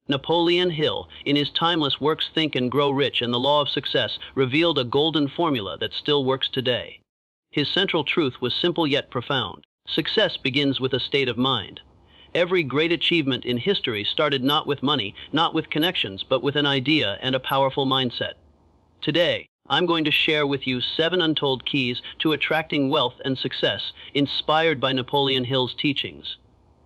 Napoleon Hill, in his timeless works Think and Grow Rich and the Law of Success, revealed a golden formula that still works today. His central truth was simple yet profound. Success begins with a state of mind. Every great achievement in history started not with money, not with connections, but with an idea and a powerful mindset. Today, I'm going to share with you 7 untold keys to attracting wealth and success, inspired by Napoleon Hill's teachings.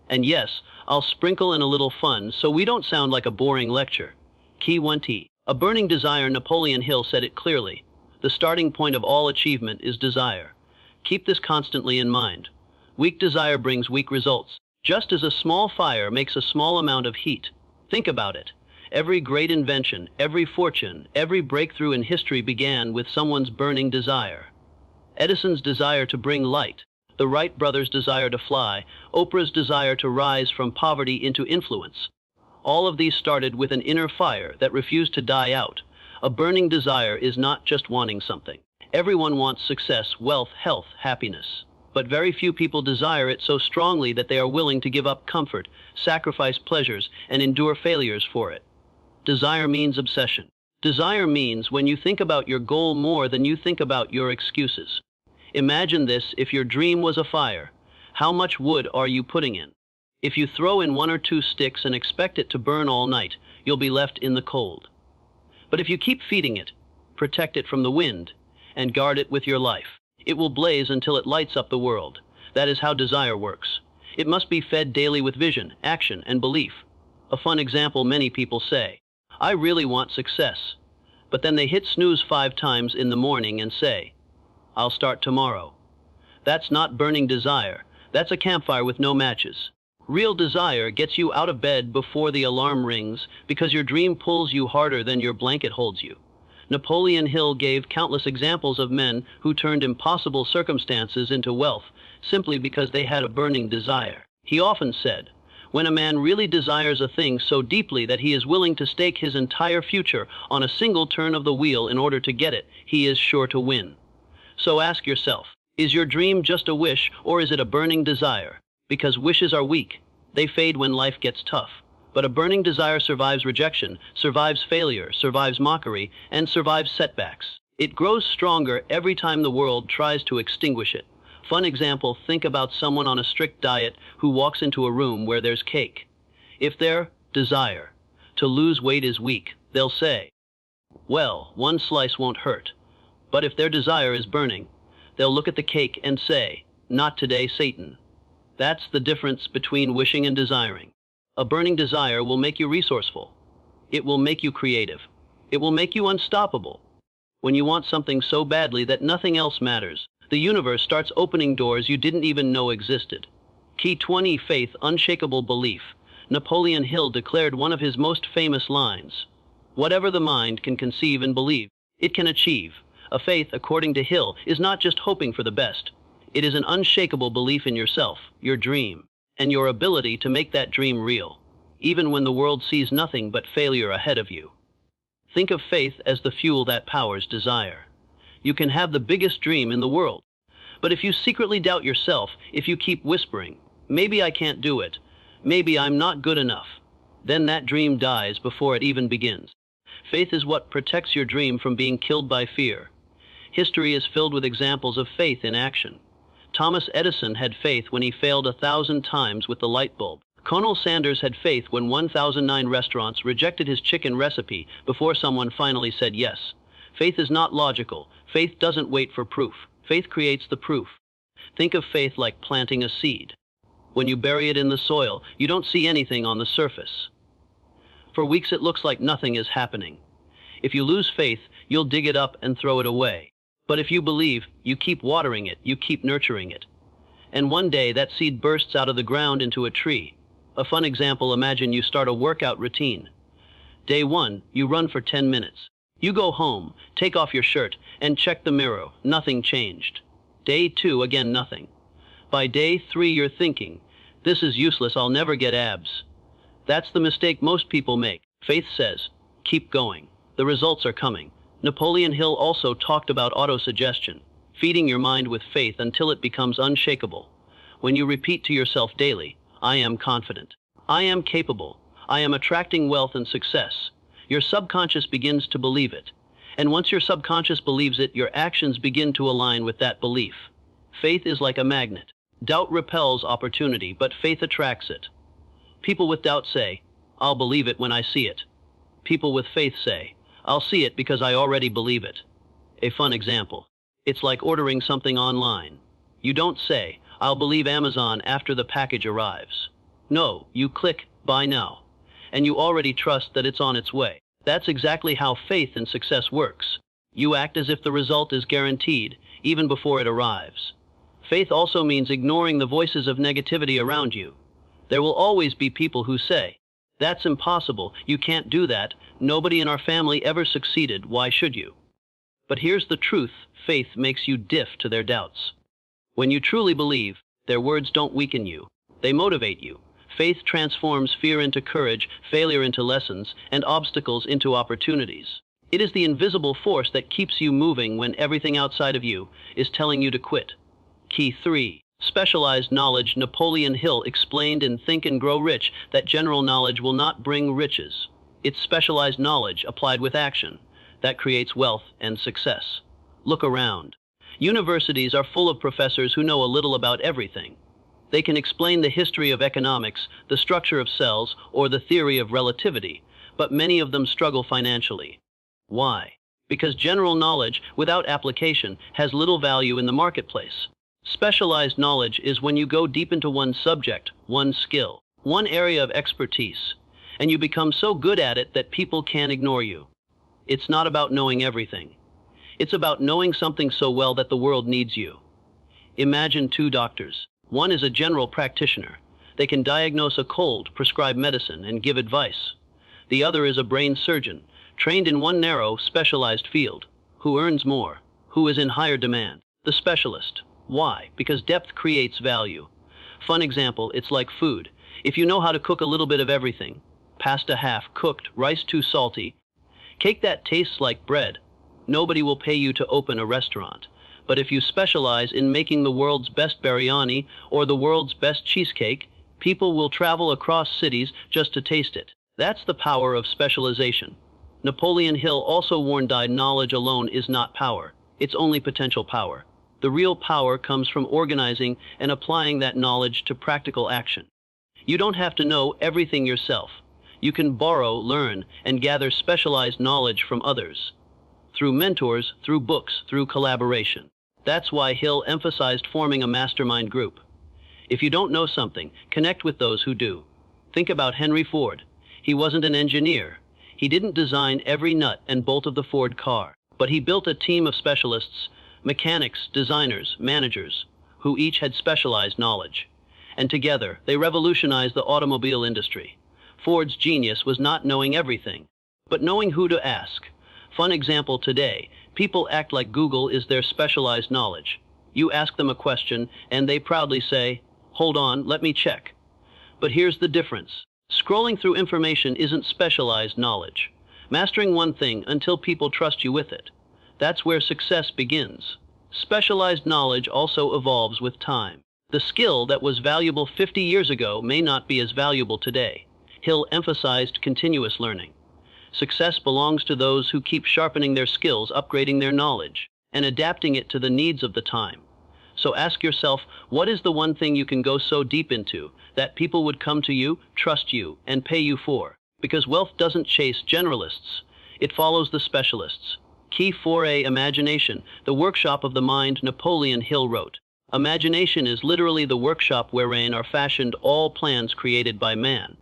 And yes, I'll sprinkle in a little fun so we don't sound like a boring lecture. Key 1T. A burning desire. Napoleon Hill said it clearly. The starting point of all achievement is desire. Keep this constantly in mind. Weak desire brings weak results, just as a small fire makes a small amount of heat. Think about it. Every great invention, every fortune, every breakthrough in history began with someone's burning desire. Edison's desire to bring light, the Wright brothers' desire to fly, Oprah's desire to rise from poverty into influence. All of these started with an inner fire that refused to die out. A burning desire is not just wanting something. Everyone wants success, wealth, health, happiness. But very few people desire it so strongly that they are willing to give up comfort, sacrifice pleasures, and endure failures for it. Desire means obsession. Desire means when you think about your goal more than you think about your excuses. Imagine this: if your dream was a fire, how much wood are you putting in? If you throw in 1 or 2 sticks and expect it to burn all night, you'll be left in the cold. But if you keep feeding it, protect it from the wind, and guard it with your life, it will blaze until it lights up the world. That is how desire works. It must be fed daily with vision, action, and belief. A fun example: many people say, "I really want success," but then they hit snooze 5 times in the morning and say, "I'll start tomorrow." That's not burning desire. That's a campfire with no matches. Real desire gets you out of bed before the alarm rings, because your dream pulls you harder than your blanket holds you. Napoleon Hill gave countless examples of men who turned impossible circumstances into wealth simply because they had a burning desire. He often said, "When a man really desires a thing so deeply that he is willing to stake his entire future on a single turn of the wheel in order to get it, he is sure to win." So ask yourself, is your dream just a wish, or is it a burning desire? Because wishes are weak. They fade when life gets tough. But a burning desire survives rejection, survives failure, survives mockery, and survives setbacks. It grows stronger every time the world tries to extinguish it. Fun example: think about someone on a strict diet who walks into a room where there's cake. If their desire to lose weight is weak, they'll say, "Well, 1 slice won't hurt." But if their desire is burning, they'll look at the cake and say, "Not today, Satan." That's the difference between wishing and desiring. A burning desire will make you resourceful. It will make you creative. It will make you unstoppable. When you want something so badly that nothing else matters, the universe starts opening doors you didn't even know existed. Key 20. Faith, unshakable belief. Napoleon Hill declared one of his most famous lines: "Whatever the mind can conceive and believe, it can achieve." A faith, according to Hill, is not just hoping for the best. It is an unshakable belief in yourself, your dream, and your ability to make that dream real, even when the world sees nothing but failure ahead of you. Think of faith as the fuel that powers desire. You can have the biggest dream in the world, but if you secretly doubt yourself, if you keep whispering, "Maybe I can't do it, maybe I'm not good enough," then that dream dies before it even begins. Faith is what protects your dream from being killed by fear. History is filled with examples of faith in action. Thomas Edison had faith when he failed 1,000 times with the light bulb. Colonel Sanders had faith when 1,009 restaurants rejected his chicken recipe before someone finally said yes. Faith is not logical. Faith doesn't wait for proof. Faith creates the proof. Think of faith like planting a seed. When you bury it in the soil, you don't see anything on the surface. For weeks it looks like nothing is happening. If you lose faith, you'll dig it up and throw it away. But if you believe, you keep watering it, you keep nurturing it. And one day that seed bursts out of the ground into a tree. A fun example: imagine you start a workout routine. Day 1, you run for 10 minutes. You go home, take off your shirt, and check the mirror. Nothing changed. Day 2, again nothing. By day 3, you're thinking, "This is useless, I'll never get abs." That's the mistake most people make. Faith says, "Keep going. The results are coming." Napoleon Hill also talked about autosuggestion, feeding your mind with faith until it becomes unshakable. When you repeat to yourself daily, "I am confident. I am capable. I am attracting wealth and success. Your subconscious begins to believe it. And once your subconscious believes it, your actions begin to align with that belief. Faith is like a magnet. Doubt repels opportunity, but faith attracts it. People with doubt say, I'll believe it when I see it. People with faith say, I'll see it because I already believe it. A fun example. It's like ordering something online. You don't say, I'll believe Amazon after the package arrives. No, you click, buy now. And you already trust that it's on its way. That's exactly how faith and success works. You act as if the result is guaranteed, even before it arrives. Faith also means ignoring the voices of negativity around you. There will always be people who say, that's impossible, you can't do that, nobody in our family ever succeeded, why should you? But here's the truth, faith makes you deaf to their doubts. When you truly believe, their words don't weaken you, they motivate you. Faith transforms fear into courage, failure into lessons, and obstacles into opportunities. It is the invisible force that keeps you moving when everything outside of you is telling you to quit. Key 3. Specialized knowledge. Napoleon Hill explained in Think and Grow Rich that general knowledge will not bring riches. It's specialized knowledge applied with action that creates wealth and success. Look around. Universities are full of professors who know a little about everything. They can explain the history of economics, the structure of cells, or the theory of relativity, but many of them struggle financially. Why? Because general knowledge without application has little value in the marketplace. Specialized knowledge is when you go deep into one subject, one skill, one area of expertise, and you become so good at it that people can't ignore you. It's not about knowing everything. It's about knowing something so well that the world needs you. Imagine two doctors. One is a general practitioner. They can diagnose a cold, prescribe medicine, and give advice. The other is a brain surgeon, trained in one narrow, specialized field. Who earns more? Who is in higher demand? The specialist. Why? Because depth creates value. Fun example, it's like food. If you know how to cook a little bit of everything, pasta half cooked, rice too salty, cake that tastes like bread, nobody will pay you to open a restaurant. But if you specialize in making the world's best biryani or the world's best cheesecake, people will travel across cities just to taste it. That's the power of specialization. Napoleon Hill also warned that knowledge alone is not power. It's only potential power. The real power comes from organizing and applying that knowledge to practical action. You don't have to know everything yourself. You can borrow, learn, and gather specialized knowledge from others. Through mentors, through books, through collaboration. That's why Hill emphasized forming a mastermind group. If you don't know something, connect with those who do. Think about Henry Ford. He wasn't an engineer. He didn't design every nut and bolt of the Ford car, but he built a team of specialists, mechanics, designers, managers, who each had specialized knowledge. And together, they revolutionized the automobile industry. Ford's genius was not knowing everything, but knowing who to ask. Fun example today, people act like Google is their specialized knowledge. You ask them a question, and they proudly say, hold on, let me check. But here's the difference. Scrolling through information isn't specialized knowledge. Mastering one thing until people trust you with it. That's where success begins. Specialized knowledge also evolves with time. The skill that was valuable 50 years ago may not be as valuable today. Hill emphasized continuous learning. Success belongs to those who keep sharpening their skills, upgrading their knowledge, and adapting it to the needs of the time. So ask yourself, what is the one thing you can go so deep into that people would come to you, trust you, and pay you for? Because wealth doesn't chase generalists. It follows the specialists. Key 4A. Imagination, the workshop of the mind. Napoleon Hill wrote, imagination is literally the workshop wherein are fashioned all plans created by man.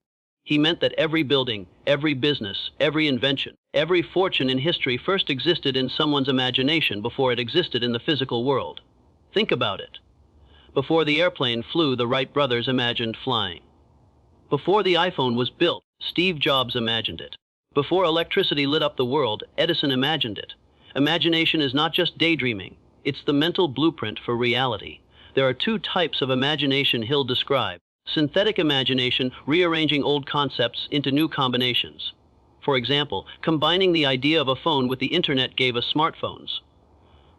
He meant that every building, every business, every invention, every fortune in history first existed in someone's imagination before it existed in the physical world. Think about it. Before the airplane flew, the Wright brothers imagined flying. Before the iPhone was built, Steve Jobs imagined it. Before electricity lit up the world, Edison imagined it. Imagination is not just daydreaming, it's the mental blueprint for reality. There are two types of imagination Hill described. Synthetic imagination, rearranging old concepts into new combinations. For example, combining the idea of a phone with the internet gave us smartphones.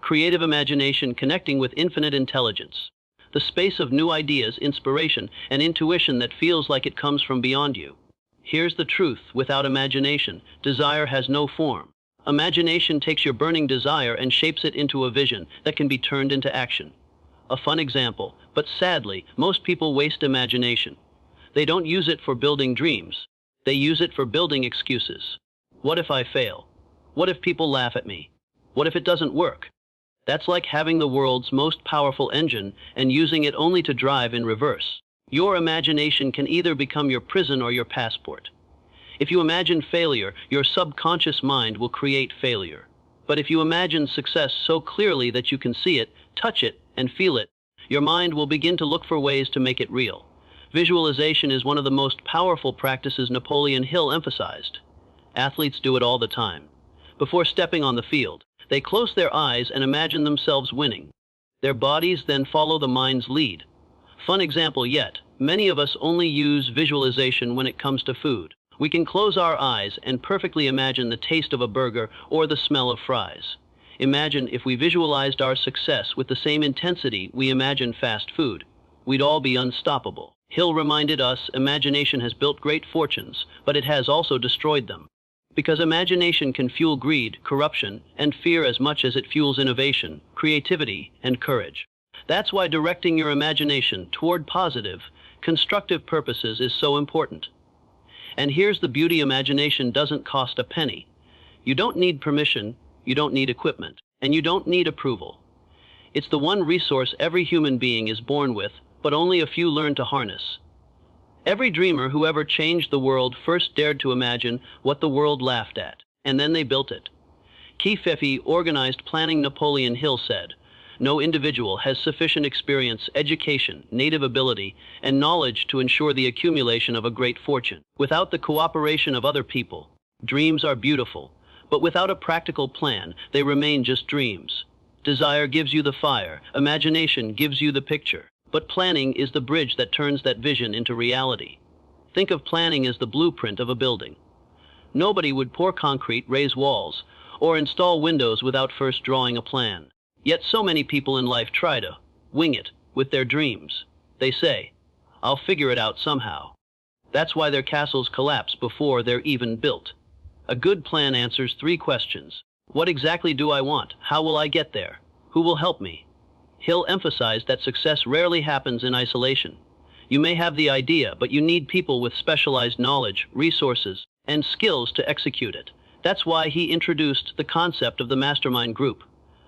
Creative imagination, connecting with infinite intelligence. The space of new ideas, inspiration, and intuition that feels like it comes from beyond you. Here's the truth: without imagination, desire has no form. Imagination takes your burning desire and shapes it into a vision that can be turned into action. A fun example, but sadly, most people waste imagination. They don't use it for building dreams. They use it for building excuses. What if I fail? What if people laugh at me? What if it doesn't work? That's like having the world's most powerful engine and using it only to drive in reverse. Your imagination can either become your prison or your passport. If you imagine failure, your subconscious mind will create failure. But if you imagine success so clearly that you can see it, touch it, and feel it, your mind will begin to look for ways to make it real. Visualization is one of the most powerful practices Napoleon Hill emphasized. Athletes do it all the time. Before stepping on the field, they close their eyes and imagine themselves winning. Their bodies then follow the mind's lead. Fun example yet, many of us only use visualization when it comes to food. We can close our eyes and perfectly imagine the taste of a burger or the smell of fries. Imagine if we visualized our success with the same intensity we imagine fast food. We'd all be unstoppable. Hill reminded us imagination has built great fortunes, but it has also destroyed them. Because imagination can fuel greed, corruption, and fear as much as it fuels innovation, creativity, and courage. That's why directing your imagination toward positive, constructive purposes is so important. And here's the beauty: imagination doesn't cost a penny. You don't need permission, you don't need equipment, and you don't need approval. It's the one resource every human being is born with, but only a few learn to harness. Every dreamer who ever changed the world first dared to imagine what the world laughed at, and then they built it. Key Fefe, organized planning. Napoleon Hill said, "No individual has sufficient experience, education, native ability, and knowledge to ensure the accumulation of a great fortune. Without the cooperation of other people, dreams are beautiful, but without a practical plan, they remain just dreams. Desire gives you the fire, imagination gives you the picture, but planning is the bridge that turns that vision into reality." Think of planning as the blueprint of a building. Nobody would pour concrete, raise walls, or install windows without first drawing a plan. Yet so many people in life try to wing it with their dreams. They say, "I'll figure it out somehow." That's why their castles collapse before they're even built. A good plan answers three questions. What exactly do I want? How will I get there? Who will help me? Hill emphasized that success rarely happens in isolation. You may have the idea, but you need people with specialized knowledge, resources, and skills to execute it. That's why he introduced the concept of the mastermind group.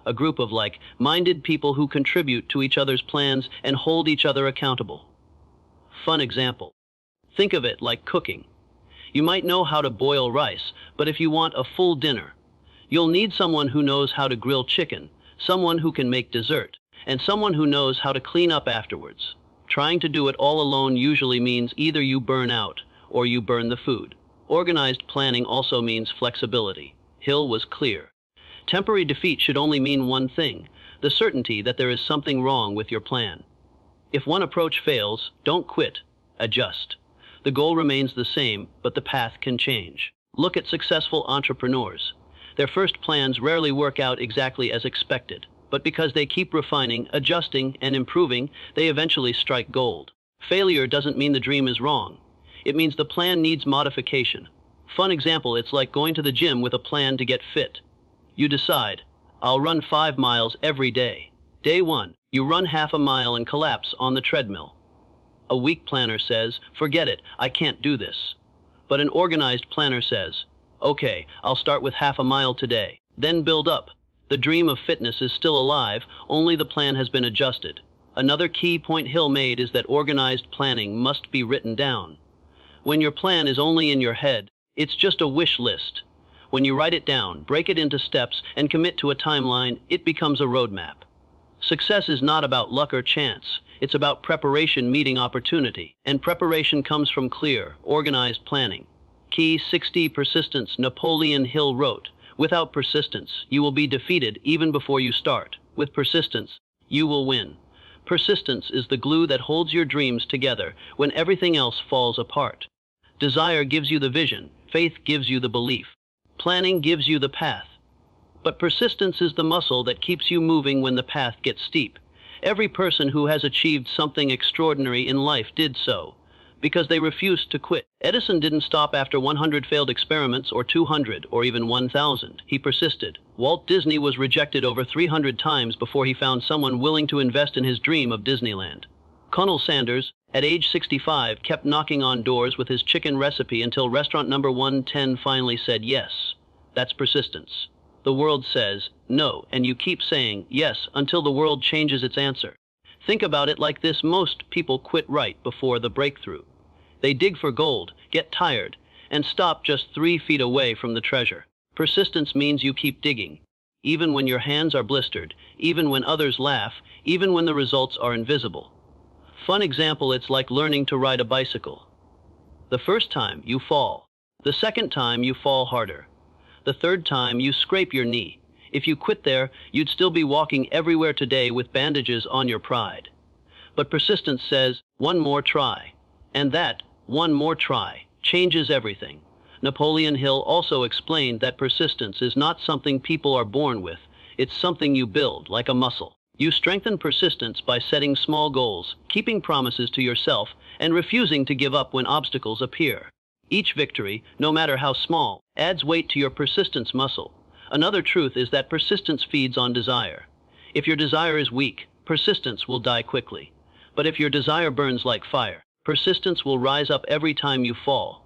A group of like-minded people who contribute to each other's plans and hold each other accountable. Fun example. Think of it like cooking. You might know how to boil rice, but if you want a full dinner, you'll need someone who knows how to grill chicken, someone who can make dessert, and someone who knows how to clean up afterwards. Trying to do it all alone usually means either you burn out or you burn the food. Organized planning also means flexibility. Hill was clear. Temporary defeat should only mean one thing: the certainty that there is something wrong with your plan. If one approach fails, don't quit, adjust. The goal remains the same, but the path can change. Look at successful entrepreneurs. Their first plans rarely work out exactly as expected, but because they keep refining, adjusting, and improving, they eventually strike gold. Failure doesn't mean the dream is wrong. It means the plan needs modification. Fun example, it's like going to the gym with a plan to get fit. You decide, "I'll run 5 miles every day." Day 1, you run half a mile and collapse on the treadmill. A weak planner says, "Forget it, I can't do this." But an organized planner says, "Okay, I'll start with half a mile today, then build up." The dream of fitness is still alive, only the plan has been adjusted. Another key point Hill made is that organized planning must be written down. When your plan is only in your head, it's just a wish list. When you write it down, break it into steps, and commit to a timeline, it becomes a roadmap. Success is not about luck or chance. It's about preparation meeting opportunity. And preparation comes from clear, organized planning. Key 60 persistence. Napoleon Hill wrote, "Without persistence, you will be defeated even before you start. With persistence, you will win." Persistence is the glue that holds your dreams together when everything else falls apart. Desire gives you the vision. Faith gives you the belief. Planning gives you the path. But persistence is the muscle that keeps you moving when the path gets steep. Every person who has achieved something extraordinary in life did so. Because they refused to quit. Edison didn't stop after 100 failed experiments or 200 or even 1,000. He persisted. Walt Disney was rejected over 300 times before he found someone willing to invest in his dream of Disneyland. Colonel Sanders, at age 65, kept knocking on doors with his chicken recipe until restaurant number 110 finally said yes. That's persistence. The world says no, and you keep saying yes until the world changes its answer. Think about it like this: most people quit right before the breakthrough. They dig for gold, get tired, and stop just 3 feet away from the treasure. Persistence means you keep digging, even when your hands are blistered, even when others laugh, even when the results are invisible. Fun example: it's like learning to ride a bicycle. The first time you fall. The second time you fall harder. The third time you scrape your knee. If you quit there, you'd still be walking everywhere today with bandages on your pride. But persistence says, one more try. And that, one more try, changes everything. Napoleon Hill also explained that persistence is not something people are born with. It's something you build, like a muscle. You strengthen persistence by setting small goals, keeping promises to yourself, and refusing to give up when obstacles appear. Each victory, no matter how small, adds weight to your persistence muscle. Another truth is that persistence feeds on desire. If your desire is weak, persistence will die quickly. But if your desire burns like fire, persistence will rise up every time you fall.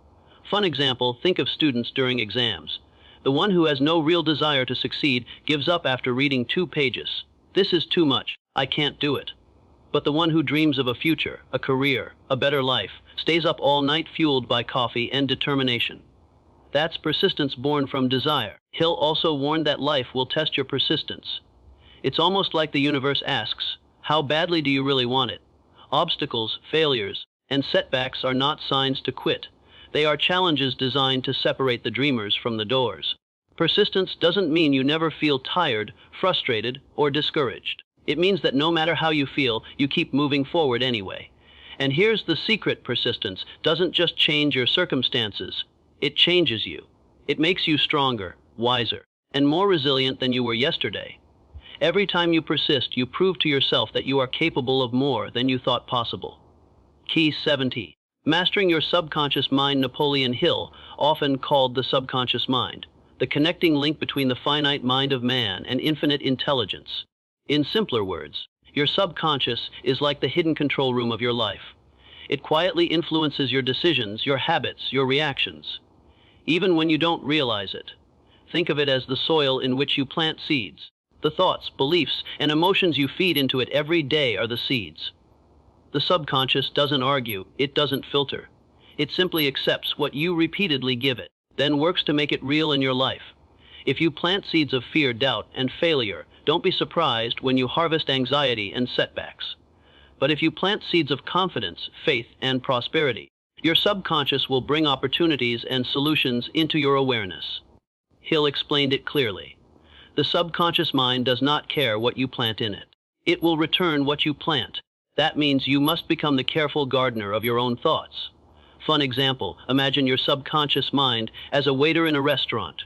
Fun example: think of students during exams. The one who has no real desire to succeed gives up after reading 2 pages. This is too much. I can't do it. But the one who dreams of a future, a career, a better life, stays up all night fueled by coffee and determination. That's persistence born from desire. Hill also warned that life will test your persistence. It's almost like the universe asks, how badly do you really want it? Obstacles, failures, and setbacks are not signs to quit. They are challenges designed to separate the dreamers from the doors. Persistence doesn't mean you never feel tired, frustrated, or discouraged. It means that no matter how you feel, you keep moving forward anyway. And here's the secret: persistence doesn't just change your circumstances. It changes you. It makes you stronger, wiser, and more resilient than you were yesterday. Every time you persist, you prove to yourself that you are capable of more than you thought possible. Key 70. Mastering your subconscious mind. Napoleon Hill, often called the subconscious mind, the connecting link between the finite mind of man and infinite intelligence. In simpler words, your subconscious is like the hidden control room of your life. It quietly influences your decisions, your habits, your reactions, even when you don't realize it. Think of it as the soil in which you plant seeds. The thoughts, beliefs, and emotions you feed into it every day are the seeds. The subconscious doesn't argue, it doesn't filter. It simply accepts what you repeatedly give it, then works to make it real in your life. If you plant seeds of fear, doubt, and failure, don't be surprised when you harvest anxiety and setbacks. But if you plant seeds of confidence, faith, and prosperity, your subconscious will bring opportunities and solutions into your awareness. Hill explained it clearly. The subconscious mind does not care what you plant in it. It will return what you plant. That means you must become the careful gardener of your own thoughts. Fun example: imagine your subconscious mind as a waiter in a restaurant.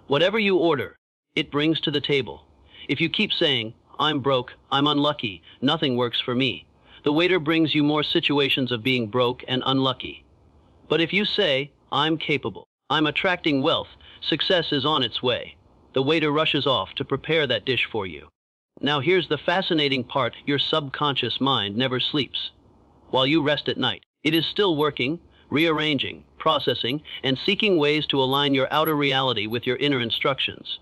Whatever you order, it brings to the table. If you keep saying, I'm broke, I'm unlucky, nothing works for me, the waiter brings you more situations of being broke and unlucky. But if you say, I'm capable, I'm attracting wealth, success is on its way, the waiter rushes off to prepare that dish for you. Now here's the fascinating part: your subconscious mind never sleeps. While you rest at night, it is still working, rearranging, processing, and seeking ways to align your outer reality with your inner instructions.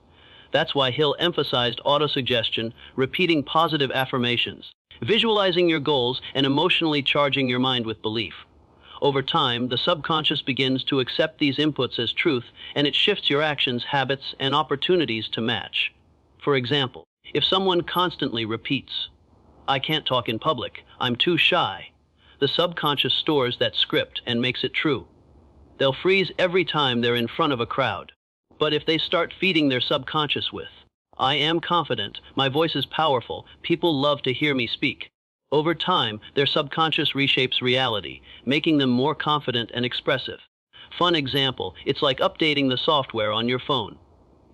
That's why Hill emphasized autosuggestion, repeating positive affirmations, visualizing your goals, and emotionally charging your mind with belief. Over time, the subconscious begins to accept these inputs as truth, and it shifts your actions, habits, and opportunities to match. For example, if someone constantly repeats, I can't talk in public, I'm too shy, the subconscious stores that script and makes it true. They'll freeze every time they're in front of a crowd. But if they start feeding their subconscious with, I am confident, my voice is powerful, people love to hear me speak, over time, their subconscious reshapes reality, making them more confident and expressive. Fun example: it's like updating the software on your phone.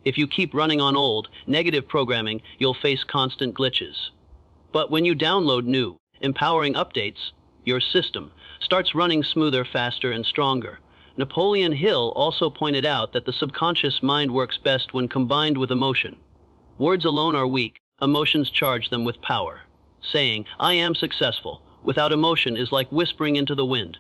If you keep running on old, negative programming, you'll face constant glitches. But when you download new, empowering updates, your system, starts running smoother, faster, and stronger. Napoleon Hill also pointed out that the subconscious mind works best when combined with emotion. Words alone are weak, emotions charge them with power. Saying, "I am successful," without emotion is like whispering into the wind.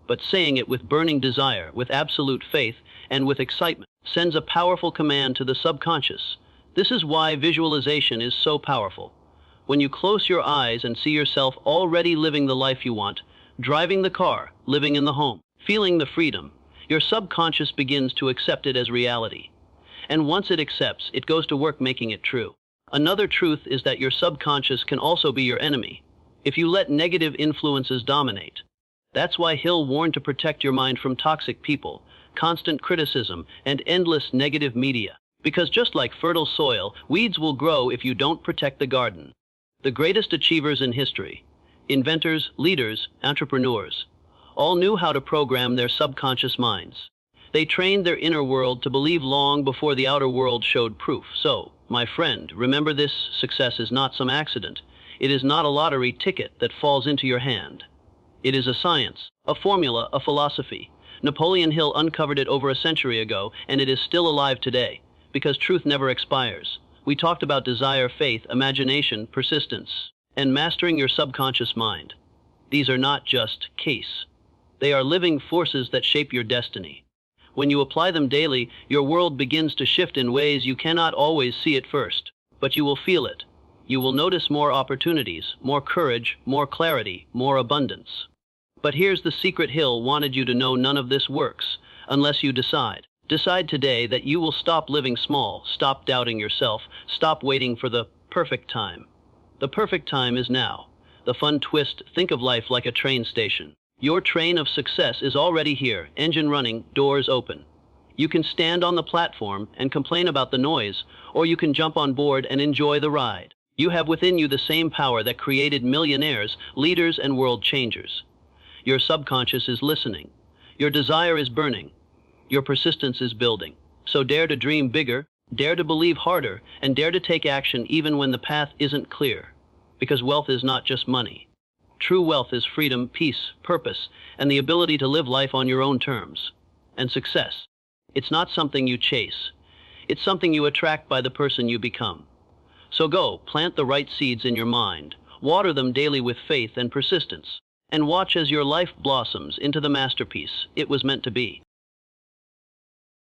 But saying it with burning desire, with absolute faith, and with excitement, sends a powerful command to the subconscious. This is why visualization is so powerful. When you close your eyes and see yourself already living the life you want, driving the car, living in the home, feeling the freedom, your subconscious begins to accept it as reality. And once it accepts, it goes to work making it true. Another truth is that your subconscious can also be your enemy, if you let negative influences dominate. That's why Hill warned to protect your mind from toxic people, constant criticism, and endless negative media. Because just like fertile soil, weeds will grow if you don't protect the garden. The greatest achievers in history, inventors, leaders, entrepreneurs, all knew how to program their subconscious minds. They trained their inner world to believe long before the outer world showed proof. So, my friend, remember this: success is not some accident. It is not a lottery ticket that falls into your hand. It is a science, a formula, a philosophy. Napoleon Hill uncovered it over a century ago, and it is still alive today, because truth never expires. We talked about desire, faith, imagination, persistence, and mastering your subconscious mind. These are not just case. They are living forces that shape your destiny. When you apply them daily, your world begins to shift in ways you cannot always see at first, but you will feel it. You will notice more opportunities, more courage, more clarity, more abundance. But here's the secret: Hill wanted you to know none of this works unless you decide. Decide today that you will stop living small, stop doubting yourself, stop waiting for the perfect time. The perfect time is now. The fun twist: think of life like a train station. Your train of success is already here, engine running, doors open. You can stand on the platform and complain about the noise, or you can jump on board and enjoy the ride. You have within you the same power that created millionaires, leaders, and world changers. Your subconscious is listening. Your desire is burning. Your persistence is building. So dare to dream bigger, dare to believe harder, and dare to take action even when the path isn't clear. Because wealth is not just money. True wealth is freedom, peace, purpose, and the ability to live life on your own terms. And success, it's not something you chase. It's something you attract by the person you become. So go, plant the right seeds in your mind, water them daily with faith and persistence, and watch as your life blossoms into the masterpiece it was meant to be.